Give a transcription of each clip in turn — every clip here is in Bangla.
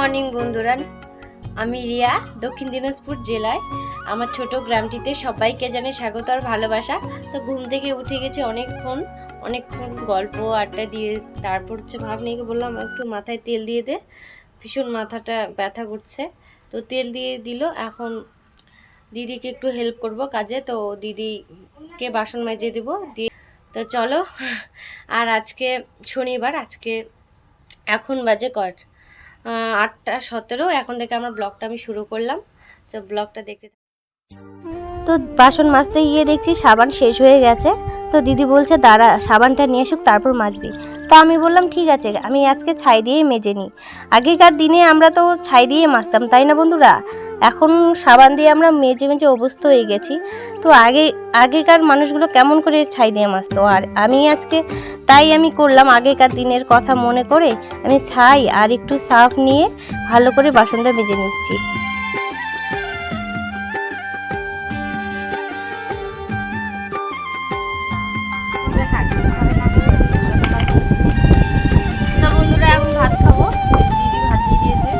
মর্নিং বন্ধুরা, আমি রিয়া, দক্ষিণ দিনাজপুর জেলায় আমার ছোট গ্রামটিতে সবাইকে জানাই স্বাগত আর ভালোবাসা। তো ঘুম থেকে উঠে গেছে অনেকক্ষণ গল্প আড্ডা দিয়ে, তারপর ভাগ্নিকে বললাম একটু মাথায় তেল দিয়ে দে, ভীষণ মাথাটা ব্যথা করছে। তো তেল দিয়ে দিল। এখন দিদিকে একটু হেল্প করব কাজে, তো দিদিকে বাসন মেজে দেবো দিয়ে। তো চলো, আর আজকে শনিবার, আজকে এখন বাজে 8:17। এখন থেকে আমার ব্লগটা আমি শুরু করলাম, তো ব্লগটা দেখতে। তো বাসন মাজতে গিয়ে দেখছি সাবান শেষ হয়ে গেছে। তো দিদি বলছে দাঁড়া, সাবানটা নিয়ে আসুক তারপর মাজবি। তো আমি বললাম ঠিক আছে, আমি আজকে ছাই দিয়েই মেজে নিই। আগেকার দিনে আমরা তো ছাই দিয়ে মাজতাম, তাই না বন্ধুরা? এখন সাবান দিয়ে আমরা মেজে মেজে অভ্যস্ত হয়ে গেছি। তো আগেকার মানুষগুলো কেমন করে ছাই দিয়ে মাজতো, আর আমি করলাম আগেকার দিনের কথা মনে করে আমি ছাই আর একটু সার্ফ নিয়ে ভালো করে বাসনটা মেজে নিচ্ছি। তো বন্ধুরা, এখন ভাত খাবো, দিদি ভাত দিয়ে দিয়েছে।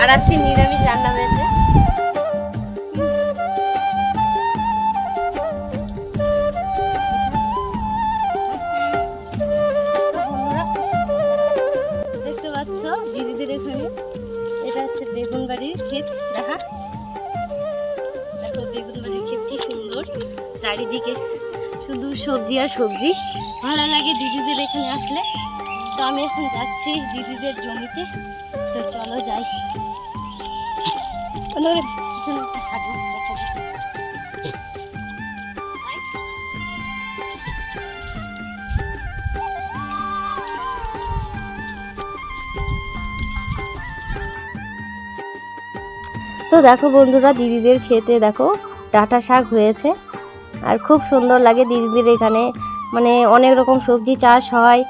আর আজকে নিরামিষ রান্না হয়েছে। দেখতে পাচ্ছ দিদিদের এখানে, এটা হচ্ছে বেগুন বাড়ির ক্ষেত। দেখো বেগুন বাড়ির ক্ষেত কি সুন্দর, চারিদিকে শুধু সবজি আর সবজি। ভালো লাগে দিদিদের এখানে আসলে। তো আমি এখন যাচ্ছি দিদিদের জমিতে, তো চলো যাই। তো দেখো বন্ধুরা, দিদিদের খেতে দেখো ডাঁটা শাক হয়েছে, আর খুব সুন্দর লাগে দিদিদের এখানে। মানে অনেক রকম সবজি চাষ হয়,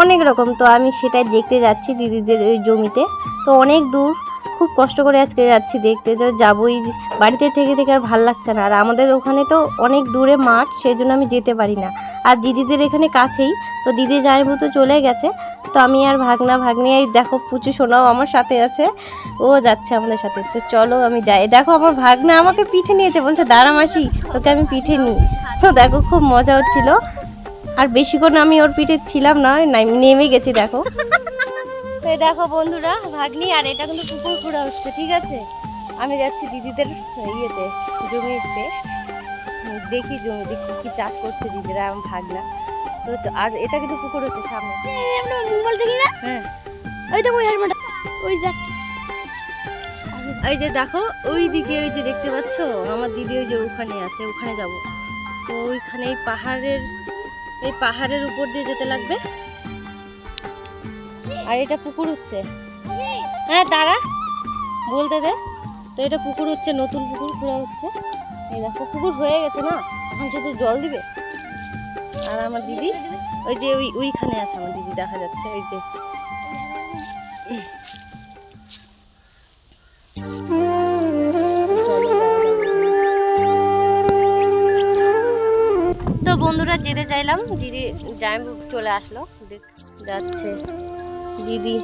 অনেক রকম। তো আমি সেটাই দেখতে যাচ্ছি দিদিদের ওই জমিতে। তো অনেক দূর, খুব কষ্ট করে আজকে যাচ্ছি দেখতে। তো যাবোই, বাড়িতে থেকে থেকে আর ভাল লাগছে না। আর আমাদের ওখানে তো অনেক দূরে মাঠ, সেই জন্য আমি যেতে পারি না। আর দিদিদের এখানে কাছেই, তো দিদি জামাইবাবু তো চলে গেছে। তো আমি আর ভাগ্নি, এই দেখো পুচু সোনাও আমার সাথে আছে, ও যাচ্ছে আমাদের সাথে। তো চলো আমি যাই। দেখো আমার ভাগ্না আমাকে পিঠে নিয়েছে, বলছে দাঁড়া মাসি তোকে আমি পিঠে নিই। তো দেখো খুব মজা হচ্ছিল। আর বেশিক্ষণ আমি ওর পিঠে ছিলাম না, নেমে গেছি দেখো। এই দেখো বন্ধুরা, ভাগ্নি আর এটা কিন্তু পুকুর ঘোরা হচ্ছে, ঠিক আছে? আমি যাচ্ছি দিদিদের ইয়েতে, জমিতে। দেখি জমি কি চাষ করছে দিদিরা, আমার ভাগনা। তো আর এটা কিন্তু পুকুর হচ্ছে সামনে। হ্যাঁ, ওই দেখো ওই দেখ, এই যে দেখো ওই দিকে, ওই যে দেখতে পাচ্ছ আমার দিদি, ওই যে ওখানে আছে, ওখানে যাব। তো ওইখানে এই পাহাড়ের উপর দিয়ে যেতে লাগবে। আর এটা পুকুর হচ্ছে, হ্যাঁ দাঁড়া বলতে দে। তো এটা পুকুর হচ্ছে, নতুন পুকুর খোঁড়া হচ্ছে। এই দেখো পুকুর হয়ে গেছে না, এখন শুধু জল দিবে। আর আমার দিদি ওই যে ওইখানে আছে, আমার দিদি দেখা যাচ্ছে, ওই যে। তো বন্ধুরা যেতে চাইলাম, দিদি জামাইবাবু চলে আসলো, যাচ্ছে দিদি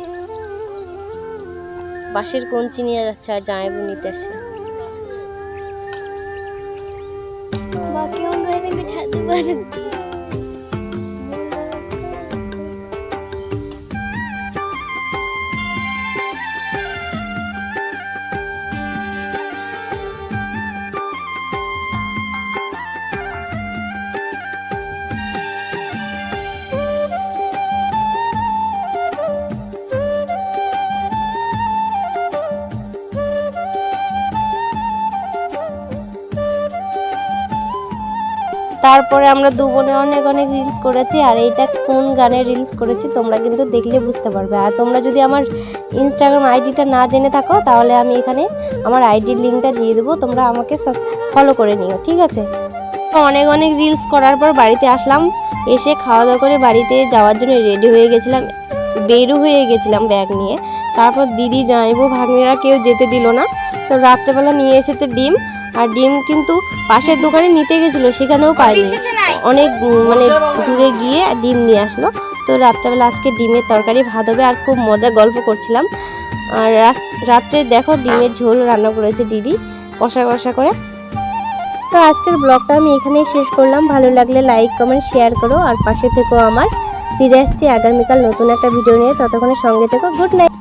বাঁশের কঞ্চি নিয়ে যাচ্ছে, আর জামাইবাবু নিতে আসছে। তারপরে আমরা দু বোনে অনেক রিলস করেছি। আর এইটা কোন গানের রিলস করেছি তোমরা কিন্তু দেখলে বুঝতে পারবে। আর তোমরা যদি আমার ইনস্টাগ্রাম আইডিটা না জেনে থাকো, তাহলে আমি এখানে আমার আইডির লিঙ্কটা দিয়ে দেবো, তোমরা আমাকে ফলো করে নিও, ঠিক আছে? অনেক রিলস করার পর বাড়িতে আসলাম, এসে খাওয়া দাওয়া করে বাড়িতে যাওয়ার জন্য রেডি হয়ে গেছিলাম, বেরও হয়ে গেছিলাম ব্যাগ নিয়ে। তারপর দিদি জামাইবাবু ভাগ্নিরা কেউ যেতে দিল না। তো রাত্রেবেলা নিয়ে এসেছে ডিম, আর ডিম কিন্তু পাশের দোকানে নিতে গেছিলো, সেখানেও পাইনি, অনেক মানে দূরে গিয়ে ডিম নিয়ে আসলো। তো রাত্রেবেলা আজকে ডিমের তরকারি ভাত হবে, আর খুব মজা গল্প করছিলাম। আর রাত্রে দেখো ডিমের ঝোল রান্না করেছে দিদি কষা কষা করে। তো আজকের ব্লগটা আমি এখানেই শেষ করলাম। ভালো লাগলে লাইক কমেন্ট শেয়ার করো আর পাশে থেকো আমার। ফিরে আসছি আগামীকাল নতুন একটা ভিডিও নিয়ে, ততক্ষণে সঙ্গে থেকো। Good night.